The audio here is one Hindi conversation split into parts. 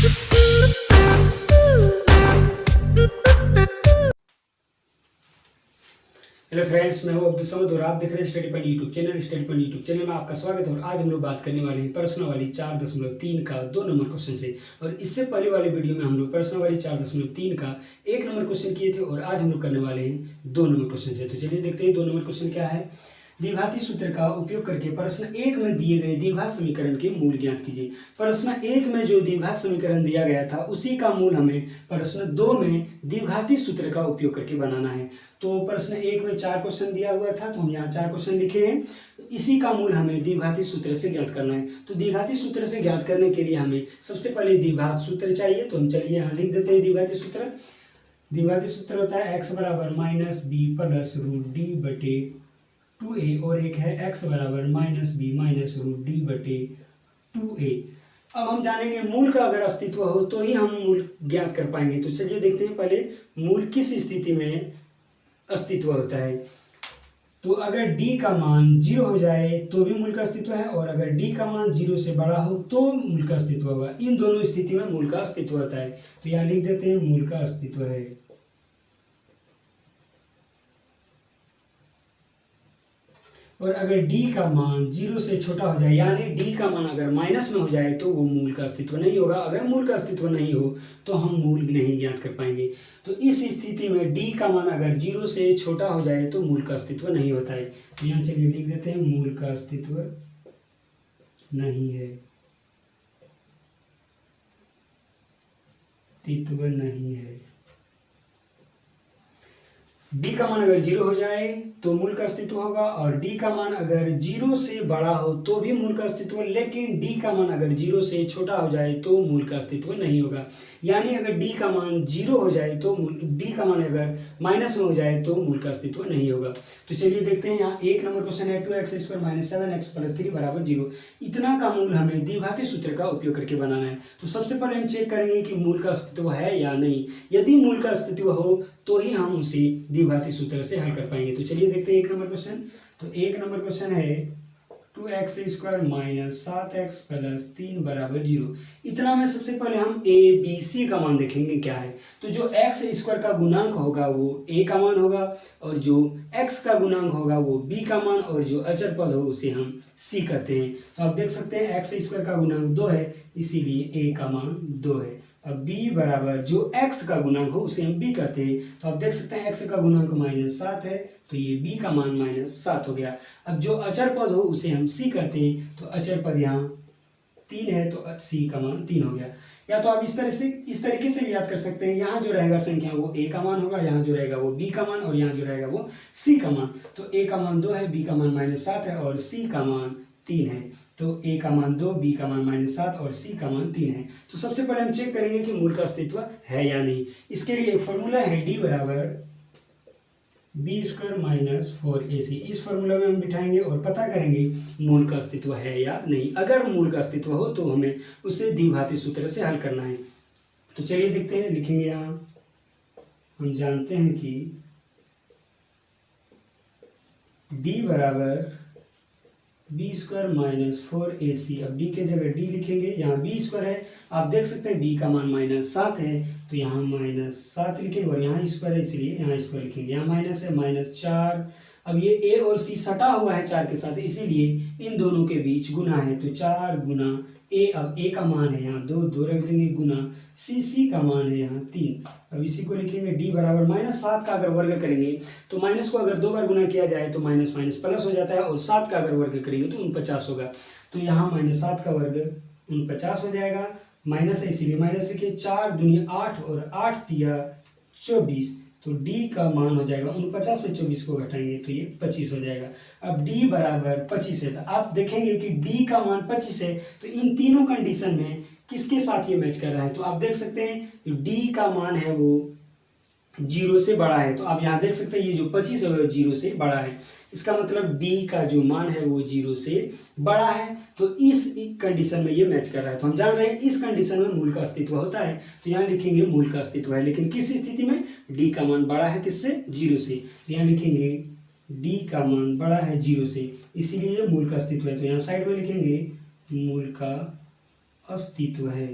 हेलो फ्रेंड्स, मैं हूं अब्दुल समद और आप देख रहे हैं study point YouTube channel. Study point YouTube channel में आपका स्वागत है और आज हम लोग बात करने वाले हैं प्रश्नावली 4.3 का 2 नंबर क्वेश्चन से। और इससे पहले वाले वीडियो में हम लोग प्रश्नावली 4.3 का 1 नंबर क्वेश्चन किए थे और आज हम लोग करने वाले हैं 2 नंबर क्वेश्चन से। तो चलिए देखते हैं 2 नंबर क्वेश्चन क्या है। द्विघाती सूत्र का उपयोग करके प्रश्न 1 में दिए गए द्विघात समीकरण के मूल ज्ञात कीजिए। प्रश्न 1 में जो द्विघात समीकरण दिया गया था उसी का मूल हमें प्रश्न 2 में द्विघाती सूत्र का उपयोग करके बनाना है। तो प्रश्न 1 में 4 क्वेश्चन दिया हुआ था तो हम यहाँ 4 क्वेश्चन लिखे हैं। इसी का मूल हमें द्विघाती सूत्र से ज्ञात करना है। तो द्विघाती सूत्र से ज्ञात करने के लिए हमें सबसे पहले द्विघात सूत्र चाहिए। तो हम चलिए यहाँ लिख देते हैं द्विघाती सूत्र। द्विघाती सूत्र होता है x बराबर minus b plus root d बटे 2a और एक है x बराबर minus b minus root d बटे 2a। अब हम जानेंगे मूल का अगर अस्तित्व हो तो ही हम मूल ज्ञात कर पाएंगे। तो चलिए देखते हैं पहले मूल किस स्थिति में अस्तित्व होता है। तो अगर d का मान 0 हो जाए तो भी मूल का अस्तित्व है और अगर d का मान 0 से बड़ा हो तो मूल का अस्तित्व होगा। इन दोनों स्थिति में मूल का अस्तित्व होता है। तो यहाँ लिख देते हैं मूल का अस्तित्व है। और अगर d का मान 0 से छोटा हो जाए यानी d का मान अगर माइनस में हो जाए तो वो मूल का अस्तित्व नहीं होगा। अगर मूल का अस्तित्व नहीं हो तो हम मूल नहीं ज्ञात कर पाएंगे। तो इस स्थिति में d का मान अगर 0 से छोटा हो जाए तो मूल का अस्तित्व नहीं होता है। तो यहाँ चलिए लिख देते हैं मूल का अस्तित्व नहीं है। अस्तित्व नहीं है। d का मान अगर 0 हो जाए तो मूल का अस्तित्व होगा और d का मान अगर 0 से बड़ा हो तो भी मूल का अस्तित्व, लेकिन d का मान अगर 0 से छोटा हो जाए तो मूल का अस्तित्व नहीं होगा। यानी अगर d का मान 0 हो जाए तो d का मान अगर माइनस में हो जाए तो मूल का अस्तित्व नहीं होगा। तो चलिए देखते हैं यहाँ 1 नंबर क्वेश्चन है 2x² माइनस 7x प्लस 3 बराबर 0। इतना का मूल हमें द्विघाती सूत्र का उपयोग करके बनाना है। तो सबसे पहले हम चेक करेंगे कि मूल का अस्तित्व है या नहीं। यदि मूल का अस्तित्व हो तो ही हम उसे द्विघाती सूत्र से हल कर पाएंगे। तो चलिए देखते हैं 1 नंबर क्वेश्चन। तो 1 नंबर क्वेश्शन है 2x² माइनस 7x प्लस 3 बराबर 0। इतना में सबसे पहले हम a b c का मान देखेंगे क्या है। तो जो x² का गुणांक होगा वो a का मान होगा और जो x का गुणांक होगा वो b का मान और जो अचर पद हो उसे हम c कहते हैं। तो आप देख सकते हैं x² का गुणांक 2 है इसीलिए a का मान 2 है। अब b बराबर जो x का गुणांक हो उसे हम b कहते हैं। तो आप देख सकते हैं x का गुणांक -7 है तो ये b का मान -7 हो गया। अब जो अचर पद हो उसे हम c कहते हैं। तो अचर पद यहाँ 3 है तो c का मान 3 हो गया। या तो आप इस तरीके से भी याद कर सकते हैं। यहाँ जो रहेगा संख्या वो a का मान होगा, यहाँ जो रहेगा वो b का मान और यहाँ जो रहेगा वो c का मान। तो a का मान 2 है, b का मान -7 है और c का मान 3 है। तो a का मान 2, b का मान -7 और c का मान 3 है। तो सबसे पहले हम चेक करेंगे कि मूल का अस्तित्व है या नहीं। इसके लिए एक फॉर्मूला है d बराबर b² माइनस 4ac। इस फॉर्मूला में हम बिठाएंगे और पता करेंगे मूल का अस्तित्व है या नहीं। अगर मूल का अस्तित्व हो तो हमें उसे द्विघाती सूत्र से हल करना है। तो चलिए देखते हैं, लिखेंगे यहाँ। हम जानते हैं कि d बराबर b² माइनस 4ac। अब b के जगह d लिखेंगे, यहाँ b² है। आप देख सकते हैं b का मान -7 है तो यहाँ -7 लिखेंगे और यहाँ स्क्वायर है इसलिए यहाँ स्क्वायर लिखेंगे। यहाँ माइनस है -4। अब ये a और c सटा हुआ है 4 के साथ इसीलिए इन दोनों के बीच गुना है तो 4 गुना a। अब a का मान है यहाँ 2 रख देंगे गुना c का मान है यहाँ 3। अब इसी को लिखेंगे d बराबर -7 का अगर वर्ग करेंगे तो माइनस को अगर 2 बार गुना किया जाए तो माइनस माइनस प्लस हो जाता है और 7 का अगर वर्ग करेंगे तो 49 होगा। तो यहाँ -7 का वर्ग 49 हो जाएगा। माइनस है इसीलिए माइनस लिखिए। 4 दूनी 8 और 8 तिया 24। तो d का मान हो जाएगा 49 में 24 को घटाएंगे तो ये 25 हो जाएगा। अब d बराबर 25 है तो आप देखेंगे कि d का मान 25 है तो इन तीनों कंडीशन में किसके साथ ये मैच कर रहा है। तो आप देख सकते हैं d का मान है वो 0 से बड़ा है। तो आप यहाँ देख सकते हैं ये जो 25 है वो 0 से बड़ा है। इसका मतलब d का जो मान है वो 0 से बड़ा है। तो इस कंडीशन में ये मैच कर रहा है। तो हम जान रहे हैं इस कंडीशन में मूल का अस्तित्व होता है। तो यहाँ लिखेंगे मूल का अस्तित्व है, लेकिन किस स्थिति में? d का मान बड़ा है किससे? 0 से। तो यहाँ लिखेंगे d का मान बड़ा है 0 से, इसीलिए मूल का अस्तित्व है। तो यहाँ साइड में लिखेंगे मूल का अस्तित्व है।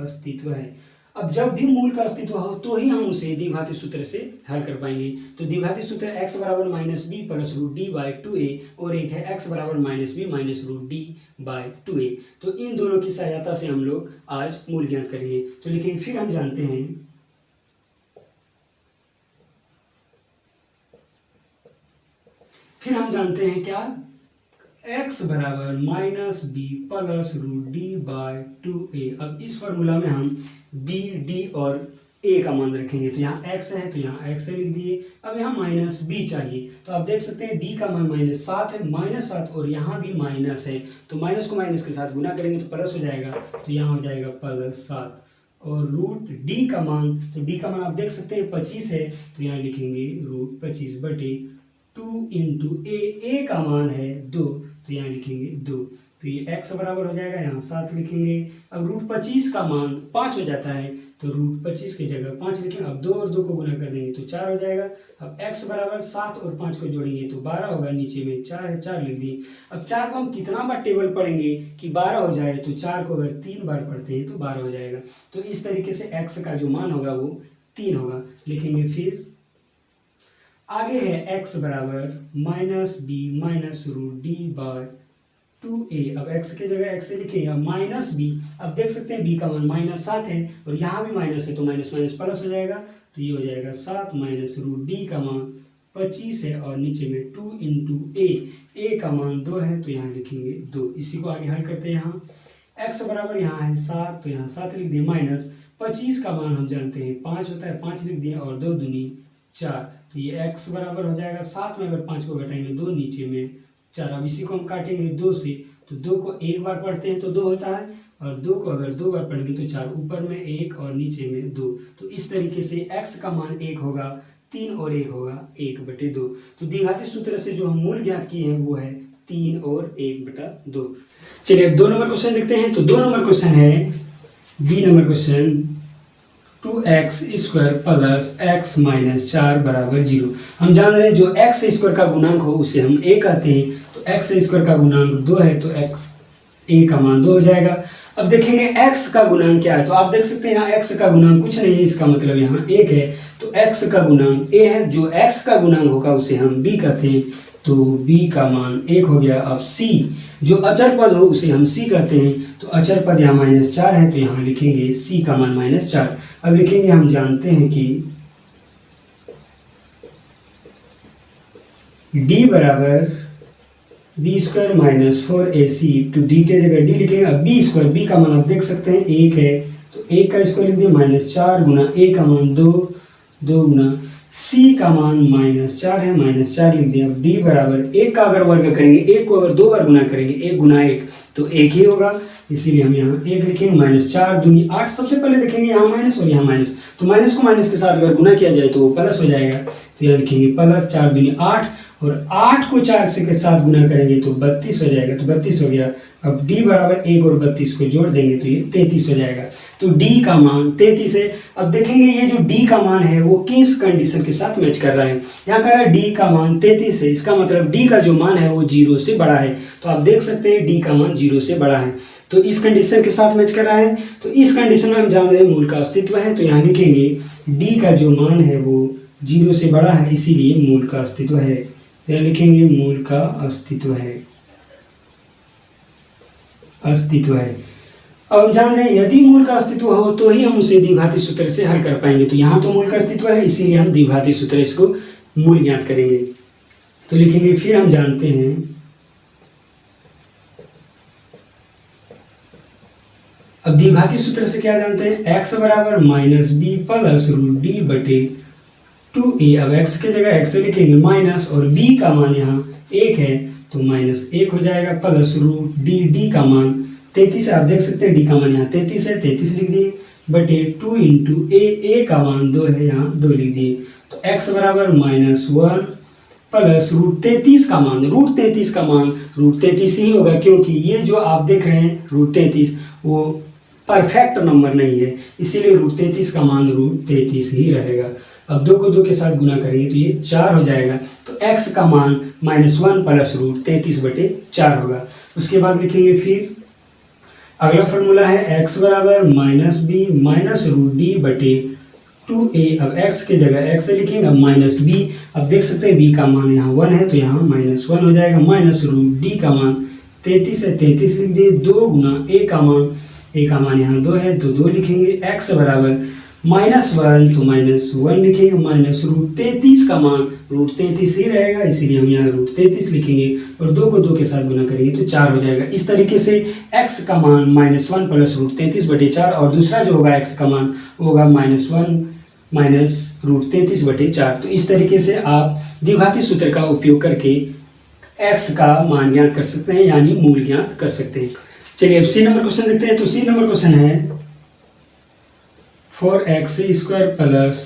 अस्तित्व है। अब जब भी मूल का अस्तित्व हो तो ही हम उसे द्विघाती सूत्र से हल कर पाएंगे। तो द्विघाती सूत्र x बराबर minus b plus root d by 2a और एक है x बराबर minus b minus root d by 2a। तो इन दोनों की सहायता से हम लोग आज मूल ज्ञात करेंगे। तो लेकिन फिर हम जानते हैं क्या, x बराबर minus b plus root d by 2a। अब इस फॉर्मूला में हम b, d और a का मान रखेंगे। तो यहाँ x है तो यहाँ x लिख दिए। अब यहाँ माइनस b चाहिए, तो आप देख सकते हैं d का मान -7 है, -7 और यहाँ भी माइनस है, तो माइनस को माइनस के साथ गुना करेंगे तो प्लस हो जाएगा, तो यहाँ हो जाएगा +7। और रूट d का मान, तो d का मान आप देख सकते हैं 25 है, तो यहाँ लिखेंगे रूट 25 बटे 2 इंटू a का मान है 2, तो यहाँ लिखेंगे 2। तो ये x बराबर हो जाएगा, यहाँ 7 लिखेंगे। अब रूट 25 का मान 5 हो जाता है, तो रूट 25 की जगह 5 लिखेंगे। अब 2 और 2 को गुना कर देंगे तो 4 हो जाएगा। अब x बराबर 7 और 5 को जोड़ेंगे तो 12 होगा, नीचे में 4 है, 4 लिख दिए। अब 4 को हम कितना बार टेबल पढ़ेंगे कि 12 हो जाए, तो 4 को अगर 3 बार पढ़ते हैं तो 12 हो जाएगा। तो इस तरीके से x का जो मान होगा वो 3 होगा। लिखेंगे फिर आगे है x बराबर minus b minus root d by 2a। अब x की जगह x से लिखेंगे, अब माइनस b, अब देख सकते हैं b का मान -7 है और यहाँ भी माइनस है, तो माइनस माइनस प्लस हो जाएगा, तो ये हो जाएगा 7 माइनस रूट d का मान 25 है और नीचे में 2 इंटू a का मान 2 है, तो यहाँ लिखेंगे 2। इसी को आगे हल करते हैं। यहाँ x बराबर यहाँ है 7, तो यहाँ 7 लिख दिए, माइनस 25 का मान हम जानते हैं 5 होता है, 5 लिख दिए और 2 दूनी 4, तो ये x बराबर हो जाएगा 7 में अगर 5 को घटाएंगे 2, नीचे में 4। अब इसी को हम काटेंगे 2 से, तो 2 को एक बार पढ़ते हैं तो 2 होता है, और 2 को अगर 2 बार पढ़ेंगे तो 4, ऊपर में 1 और नीचे में 2। तो इस तरीके से x का मान 1 होगा, 3 और 1 होगा 1/2। तो द्विघाती सूत्र से जो हम मूल ज्ञात किए हैं वो है 3 और 1/2। चलिए अब 2 नंबर क्वेश्चन देखते हैं। तो 2 नंबर क्वेश्चन है, B number question, 2x² plus x minus 4 बराबर 0। हम जान रहे हैं जो x² का गुणांक हो उसे हम a कहते हैं, तो x² का गुणांक 2 है, तो x a का मान 2 हो जाएगा। अब देखेंगे x का गुणांक क्या है, तो आप देख सकते हैं यहाँ x का गुणांक कुछ नहीं है, इसका मतलब यहाँ 1 है, तो x का गुणांक a है। जो x का गुणांक होगा उसे हम b कहते हैं, तो b का मान 1 हो गया। अब c, जो अचर पद हो उसे हम c कहते हैं, तो अचर पद यहाँ -4 है, तो यहाँ लिखेंगे c का मान -4। अब लिखेंगे, हम जानते हैं कि d बराबर b² माइनस 4ac, तो d के जगह d लिखेंगे। अब b² b का मान आप देख सकते हैं 1 है, तो 1 का स्क्वायर लिख दिए, -4 गुना a का मान 2, 2 गुना c का मान -4 है, -4 लिख दिया। अब d बराबर 1 का अगर वर्ग करेंगे, 1 को अगर 2 बार गुना करेंगे, 1 गुना 1 तो 1 ही होगा, इसीलिए हम यहाँ 1 लिखेंगे। -4 दूनी 8, सबसे पहले देखेंगे यहाँ माइनस और यहाँ माइनस, तो माइनस को माइनस के साथ अगर गुना किया जाए तो वो प्लस हो जाएगा, तो यहाँ लिखेंगे प्लस 4 दूनी 8 और 8 को 4 से के साथ गुना करेंगे तो 32 हो जाएगा, तो 32 हो गया। अब d बराबर 1 और 32 को जोड़ देंगे तो ये 33 हो जाएगा, तो d का मान 33 है। अब देखेंगे ये जो d का मान है वो किस कंडीशन के साथ मैच कर रहा है। यहाँ कह रहा है d का मान 33 है, इसका मतलब d का जो मान है वो 0 से बड़ा है, तो आप देख सकते हैं d का मान 0 से बड़ा है, तो इस कंडीशन के साथ मैच कर रहा है। तो इस कंडीशन में हम जान रहे हैं मूल का अस्तित्व है, तो यहाँ लिखेंगे d का जो मान है वो 0 से बड़ा है, इसीलिए मूल का अस्तित्व है। तो यहाँ लिखेंगे मूल का अस्तित्व है, अस्तित्व है। अब हम जान रहे हैं यदि मूल का अस्तित्व हो तो ही हम उसे द्विघाती सूत्र से हल कर पाएंगे। तो यहाँ तो मूल का अस्तित्व है, इसीलिए हम द्विघाती सूत्र इसको मूल ज्ञात करेंगे। तो लिखेंगे, फिर हम जानते हैं अब द्विघाती सूत्र से क्या जानते हैं, x बराबर minus b plus root d बटे 2a। अब x की जगह x लिखेंगे माइनस, और b का मान यहाँ 1 है, तो -1 हो जाएगा, प्लस रूट d का मान 33 है, आप देख सकते हैं d का मान यहाँ 33 है, 33 लिख दिए, बटे 2 इंटू a का मान 2 है, यहाँ 2 लिख दिए। तो x बराबर -1 प्लस रूट 33 का मान, रूट 33 ही होगा, क्योंकि ये जो आप देख रहे हैं रूट 33 वो परफेक्ट नंबर नहीं है, इसीलिए रूट 33 का मान रूट 33 ही रहेगा। अब 2 को 2 के साथ गुना करेंगे तो ये 4 हो जाएगा, तो x का मान -1 प्लस रूट 33/4 होगा। उसके बाद लिखेंगे फिर अगला फॉर्मूला है x बराबर minus b minus root d बटे 2a। अब x की जगह x से लिखेंगे, अब माइनस b। अब देख सकते हैं b का मान यहाँ 1 है तो यहाँ -1 हो जाएगा, माइनस रूट d का मान 33 है, 33 लिख दिए। 2 गुना a का मान यहाँ 2 है तो 2 लिखेंगे। x बराबर -1 तो -1 लिखेंगे, माइनस रूट 33 का मान रूट 33 ही रहेगा, इसीलिए हम यहाँ रूट 33 लिखेंगे और 2 को 2 के साथ गुना करेंगे तो 4 हो जाएगा। इस तरीके से x का मान -1 प्लस रूट 33 बटे 4 और दूसरा जो होगा x का मान होगा -1 माइनस रूट 33 बटे 4। तो इस तरीके से आप द्विघाती सूत्र का उपयोग करके x का मान ज्ञात कर सकते हैं, यानी मूल ज्ञात कर सकते हैं। चलिए अब सी नंबर क्वेश्चन देखते हैं। तो सी नंबर क्वेश्चन है 4x² plus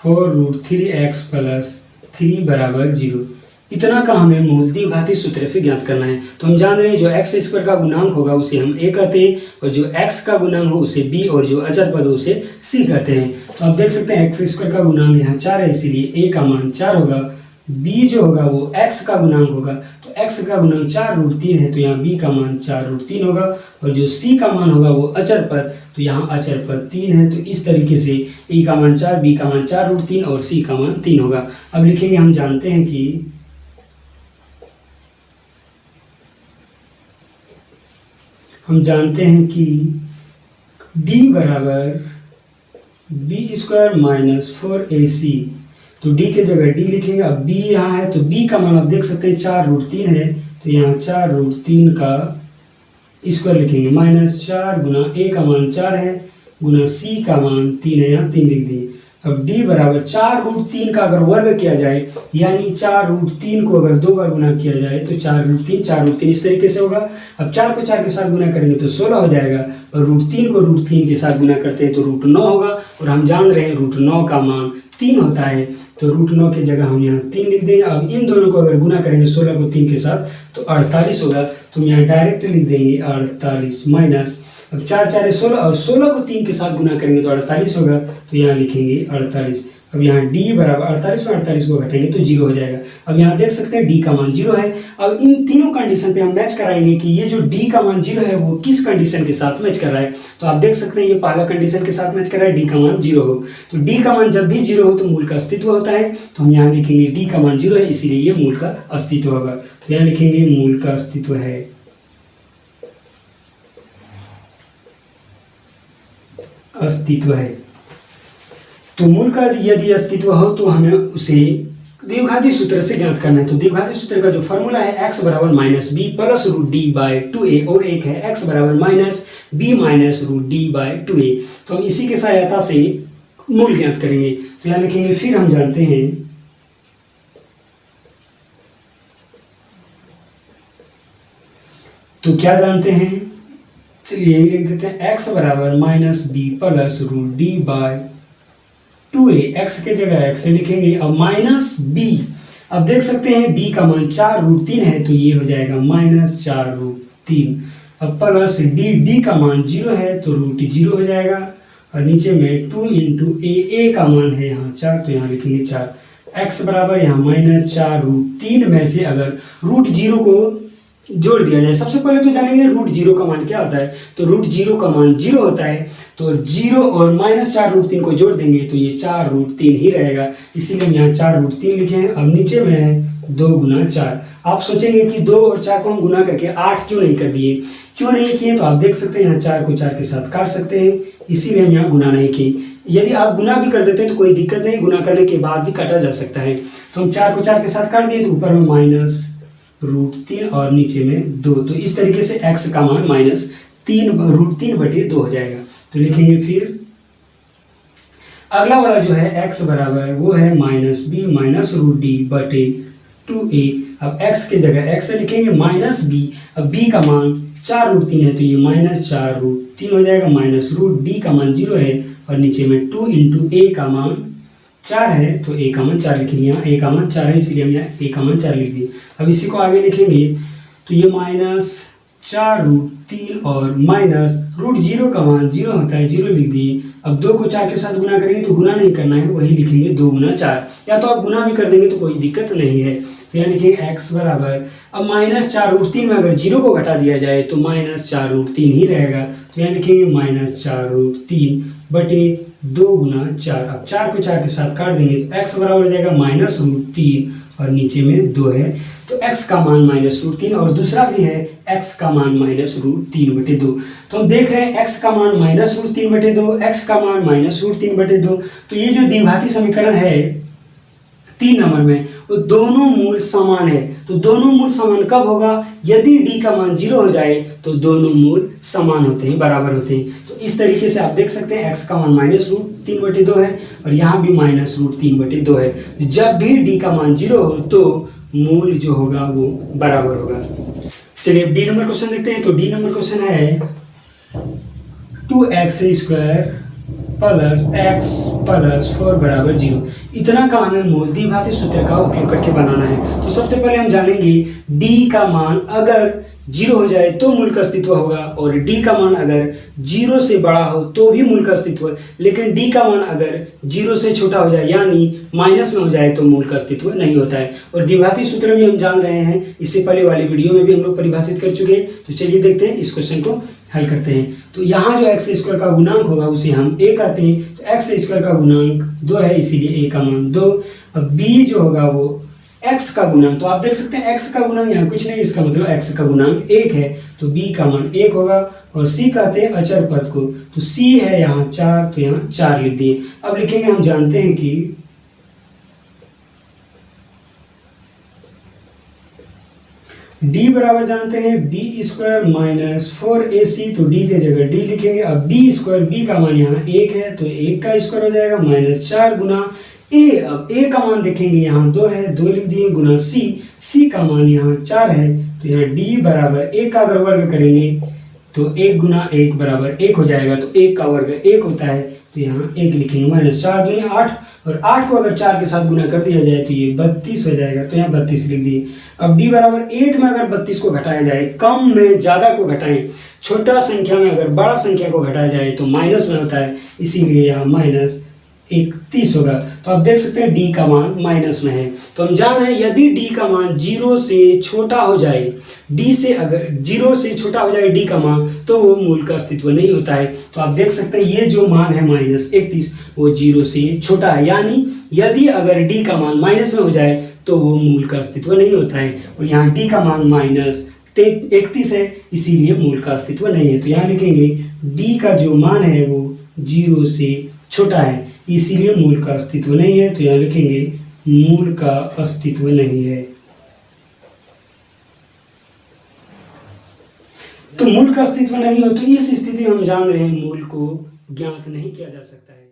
4 root 3x plus 3 बराबर 0। इतना का हमें मूल द्विघाती सूत्र से ज्ञात करना है। तो हम जान रहे हैं जो x² का गुणांक होगा उसे हम a कहते हैं और जो x का गुणांक हो उसे b और जो अचर पद हो उसे c कहते हैं। तो आप देख सकते हैं x² का गुणांक यहाँ 4 है, इसीलिए a का मान 4 होगा। b जो होगा वो x का गुणांक होगा, तो x का गुणांक 4 रूट 3 है तो यहाँ b का मान 4 रूट 3 होगा और जो c का मान होगा वो अचर पद, तो यहाँ अचर पद 3 है। तो इस तरीके से a का मान 4, b का मान 4 रूट 3 और c का मान 3 होगा। अब लिखेंगे, हम जानते हैं कि d बराबर b² माइनस 4ac। तो d के जगह d लिखेंगे। अब b यहाँ है तो b का मान आप देख सकते हैं 4 रूट 3 है, तो यहाँ 4 रूट 3 का स्क्वायर लिखेंगे, माइनस 4 गुना a का मान 4 है गुना c का मान 3 है, यहाँ 3 लिख दिए। अब d बराबर 4 रूट 3 का अगर वर्ग किया जाए, यानी 4 रूट 3 को अगर 2 बार गुना किया जाए तो 4 रूट 3 इस तरीके से होगा। अब 4 को 4 के साथ गुना करेंगे तो 16 हो जाएगा और रूट 3 को रूट 3 के साथ गुना करते हैं तो रूट 9 होगा और हम जान रहे हैं रूट 9 का मान 3 होता है, तो रूट 9 की जगह हम यहाँ 3 लिख देंगे। अब इन दोनों को अगर गुना करेंगे 16 को 3 के साथ तो 48 होगा, तो हम यहाँ डायरेक्ट लिख देंगे 48 माइनस, अब 4 4 16 और 16 को 3 के साथ गुना करेंगे तो 48 होगा, तो यहाँ लिखेंगे 48। अब यहाँ d बराबर 48 में 48 को घटाएंगे तो 0 हो जाएगा। अब यहाँ देख सकते हैं d का मान 0 है। अब इन तीनों कंडीशन पे हम मैच कराएंगे कि ये जो d का मान 0 है वो किस कंडीशन के साथ मैच कर रहा है। तो आप देख सकते हैं ये पहला कंडीशन के साथ मैच कर रहा है, d का मान 0 हो। तो d का मान जब भी 0 हो तो मूल का अस्तित्व होता है, तो हम यहाँ लिखेंगे d का मान 0 है इसीलिए ये मूल का अस्तित्व होगा। तो यहाँ लिखेंगे मूल का अस्तित्व है। अस्तित्व है तो मूल का यदि अस्तित्व हो तो हमें उसे द्विघाती सूत्र से ज्ञात करना है। तो द्विघाती सूत्र का जो फॉर्मूला है x बराबर minus b plus root d by 2a और एक है x बराबर minus b minus root d by 2a। तो हम इसी के सहायता से मूल ज्ञात करेंगे। तो यहाँ लिखेंगे, फिर हम जानते हैं तो क्या जानते हैं, चलिए यही लिख देते हैं, x बराबर minus b plus root d by 2a। x के जगह x से लिखेंगे। अब माइनस b, अब देख सकते हैं b का मान 4 रूट 3 है तो ये हो जाएगा माइनस 4 रूट 3। अब प्लस d का मान 0 है तो रूट 0 हो जाएगा और नीचे में 2 इंटू a का मान है यहाँ 4 तो यहाँ लिखेंगे 4। x बराबर यहाँ माइनस 4 रूट 3 में से अगर रूट 0 को जोड़ दिया जाए, सबसे पहले तो जानेंगे रूट 0 का मान क्या होता है। तो रूट 0 का मान 0 होता है, तो 0 और माइनस 4 रूट 3 को जोड़ देंगे तो ये 4 रूट 3 ही रहेगा, इसीलिए हम यहाँ 4 रूट 3 लिखे हैं। अब नीचे में है 2 गुना 4। आप सोचेंगे कि 2 और 4 को हम गुना करके 8 क्यों नहीं कर दिए, क्यों नहीं किए, तो आप देख सकते हैं यहाँ 4 को 4 के साथ काट सकते हैं, इसीलिए हम यहाँ गुना नहीं किए। यदि आप गुना भी कर देते हैं तो कोई दिक्कत नहीं, गुना करने के बाद भी काटा जा सकता है। तो हम 4 को 4 के साथ काट दिए तो ऊपर में माइनस रूट 3 और नीचे में 2। तो इस तरीके से x का मान माइनस रूट 3 बटे 2 हो जाएगा। तो लिखेंगे फिर अगला वाला जो है x बराबर वो है minus b minus root d बटे 2a। अब x के जगह x से लिखेंगे माइनस b। अब b का मान 4 रूट 3 है तो ये माइनस 4 रूट 3 हो जाएगा, माइनस रूट d का मान 0 है और नीचे में 2 इंटू a का मान 4 है तो a का मान 4 लिखेंगे। यहाँ a का मान 4 है इसलिए हम यहाँ a का मान 4 लिख दिए। अब इसी को आगे लिखेंगे तो ये माइनस 4 रूट 3 और माइनस रूट 0 का मान 0 होता है, 0 लिख दिए। अब 2 को 4 के साथ गुना करेंगे तो गुना नहीं करना है, वही लिखेंगे 2 गुना 4, या तो आप गुना भी कर देंगे तो कोई दिक्कत नहीं है। तो यहाँ लिखेंगे x बराबर, अब -4√3 में अगर 0 को घटा दिया जाए तो -4√3 ही रहेगा। तो यहाँ लिखेंगे -4√3 बटे 2 गुना 4। अब 4 को 4 के साथ काट देंगे तो x बराबर हो जाएगा -√3 और नीचे में 2 है तो x का मान -√3 और दूसरा भी है x का मान -√3 बटे 2। तो हम देख रहे हैं x का मान -√3 बटे 2, x का मान -√3 बटे 2। तो ये जो द्विघाती समीकरण है 3 नंबर में वो दोनों मूल समान है। तो दोनों मूल समान कब होगा? यदि d का मान 0 हो जाए तो दोनों मूल समान होते हैं, बराबर होते हैं। तो इस तरीके से आप देख सकते हैं x का मान -√3 बटे 2 है और यहाँ भी -√3 बटे 2 है। जब भी d का मान 0 हो तो मूल जो होगा वो बराबर होगा। चलिए अब डी नंबर क्वेश्चन देखते हैं। तो डी नंबर क्वेश्चन है 2x² प्लस x प्लस 4 बराबर 0। इतना का हमें मूल द्विघाती सूत्र का उपयोग करके बनाना है। तो सबसे पहले हम जानेंगे d का मान अगर 0 हो जाए तो मूल का अस्तित्व होगा और d का मान अगर 0 से बड़ा हो तो भी मूल का अस्तित्व है, लेकिन d का मान अगर 0 से छोटा हो जाए यानी माइनस में हो जाए तो मूल का अस्तित्व नहीं होता है। और द्विघाती सूत्र भी हम जान रहे हैं, इससे पहले वाली वीडियो में भी हम लोग परिभाषित कर चुके हैं। तो चलिए देखते हैं, इस क्वेश्चन को हल करते हैं। तो यहाँ जो x² का गुणांक होगा उसे हम a कहते हैं। तो x² का गुणांक 2 है, इसीलिए a का मान 2। अब b जो होगा वो x का गुणांक, तो आप देख सकते हैं x का गुणांक यहाँ कुछ नहीं, इसका मतलब x का गुणांक 1 है, तो b का मान 1 होगा। और c कहते हैं अचर पद को, तो c है यहाँ 4, तो यहाँ 4 लिख दिए। अब लिखेंगे, हम जानते हैं कि d बराबर जानते हैं b² माइनस 4ac, तो d की जगह d लिखेंगे। अब b² b का मान यहाँ 1 है तो 1 का स्क्वायर हो जाएगा -4 गुना a। अब a का मान देखेंगे यहाँ 2 है, 2 लिख दिए गुना c का मान यहाँ 4 है, तो यहाँ d बराबर 1 का अगर वर्ग करेंगे तो 1 गुना 1 बराबर 1 हो जाएगा। तो 1 का वर्ग 1 होता है, तो यहाँ 1 लिखेंगे। -4 दूनी 8 और 8 को अगर 4 के साथ गुना कर दिया जाए तो ये 32 हो जाएगा, तो यहाँ 32 लिख दिए। अब d बराबर 1 में अगर 32 को घटाया जाए, कम में ज़्यादा को घटाएं, छोटा संख्या में अगर बड़ा संख्या को घटाया जाए तो माइनस में होता है, इसीलिए यहाँ -31 होगा। तो आप देख सकते हैं d का मान माइनस में है। तो हम जान रहे हैं यदि d का मान 0 से छोटा हो जाए, अगर 0 से छोटा हो जाए d का मान, तो वो मूल का अस्तित्व नहीं होता है। तो आप देख सकते हैं ये जो मान है -31 वो 0 से छोटा है, यानी यदि अगर d का मान माइनस में हो जाए तो वो मूल का अस्तित्व नहीं होता है। और यहाँ d का मान -31 है, इसीलिए मूल का अस्तित्व नहीं है। तो यहाँ लिखेंगे d का जो मान है वो 0 से छोटा है, इसीलिए मूल का अस्तित्व नहीं है। तो यहाँ लिखेंगे मूल का अस्तित्व नहीं है। तो मूल का अस्तित्व नहीं हो तो इस स्थिति में हम जान रहे हैं मूल को ज्ञात नहीं किया जा सकता है।